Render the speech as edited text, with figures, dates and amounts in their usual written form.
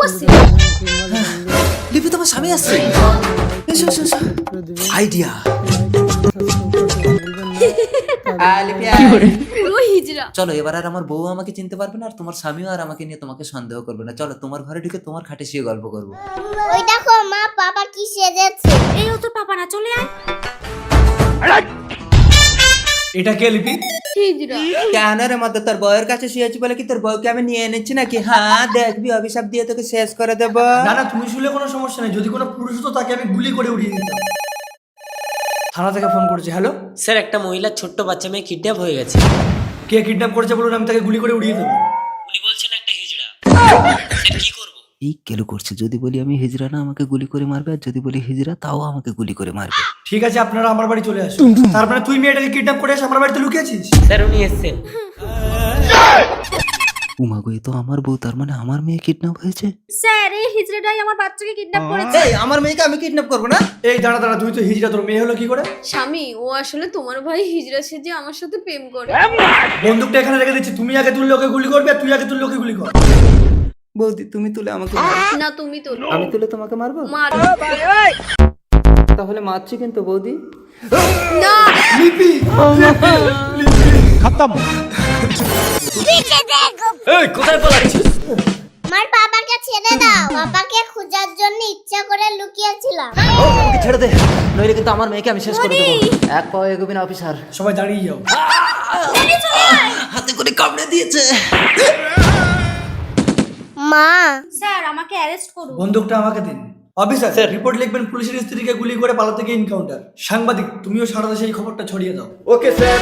আসছে। লিপি তোমার স্বামী আসছে। এসো এসো এসো। আইডিয়া। লিপি পুরো হিজড়া। চলো এবার আর আমার বউ আমাকে চিনতে পারবে না, আর তোমার স্বামীও আর আমাকে নিয়ে তোমাকে সন্দেহ করবে না। চলো তোমার ঘরে ঢুকে তোমার খাটে শুয়ে গল্প করবো। ওই দেখো মা পাপা কি সেজেছে। এই ও তোর পাপা না, চলে আয়। এটা কে লিপি? হিজড়া। কেন রে মতো তোর বউয়ের কাছে শুয়েছি বলে কি তোর বউকে আমি নিয়ে এনেছি নাকি? হ্যাঁ দেখবি অভিশাপ দিয়ে তোকে শেষ করে দেবো। না না, তুমি শুলে কোনো সমস্যা নেই। যদি কোনো পুরুষ হতো তাকে আমি গুলি করে উড়িয়ে দিতাম। থানা থেকে ফোন করেছে। হ্যালো, স্যার একটা মহিলার ছোট্ট বাচ্চা মেয়ে কিডন্যাপ হয়ে গেছে। কে কিডন্যাপ করেছে বলুন, আমি তাকে গুলি করে উড়িয়ে দেবো। উনি বলছেন একটা হিজড়া। স্যার কি করব? এই কেলো করছে, যদি বলি আমি হিজড়া না আমাকে গুলি করে মারবে, আর যদি বলি হিজড়া তাও আমাকে গুলি করে মারবে। ঠিক আছে, আপনারা আমার বাড়ি চলে আসুন। তার মানে তুই মেয়েটাকে কিডন্যাপ করে এসে আমার বাড়িতে লুকিয়েছিস? স্যার উনি এসেছেন। উমাগো এ তো আমার বউ, তার মানে আমার মেয়ে কিডন্যাপ হয়েছে। স্যার এই হিজড়াটাই আমার বাচ্চাকে কিডন্যাপ করেছে। এই আমার মেয়েকে আমি কিডন্যাপ করবো না? এই দাঁড়া দাঁড়া, তুই তো হিজড়া, তোর মেয়ে হলো কি করে? স্বামী, ও আসলে তোমার ভাই হিজড়া সেজে আমার সাথে প্রেম করে। বন্দুকটা এখানে রেখে দিচ্ছি, তুমি আগে তুললে ওকে গুলি করবে, আর তুই আগে তুললে ওকে গুলি কর। বৌদি তুমি তুলে আমাকে মারো। না তুমি তো আমি তুলে তোমাকে মারবো? মার তাহলে মারছি কিন্তু বৌদি। না। লিপি পিছে দেখো। এই কোথায় পালাচ্ছিস? আমার পাপাকে ছেড়ে দাও। পাপাকে খোঁজার জন্য ইচ্ছা করে লুকিয়েছিলাম। ও আমাকে ছেড়ে দে, নইলে কিন্তু আমার মেয়েকে আমি শেষ করে দেবো। এক পাও এগোবি না অফিসার। সবাই দাঁড়িয়ে যাও। হাতে করে কামড়ে দিয়েছে। মা স্যার আমাকে অ্যারেস্ট করুন। বন্দুকটা আমাকে দিন। অফিসার স্যার, রিপোর্ট লিখবেন পুলিশের স্ত্রীকে গুলি করে পালাতে গিয়ে এনকাউন্টার। সাংবাদিক তুমিও সারা দেশে এই খবরটা ছড়িয়ে দাও। Okay sir.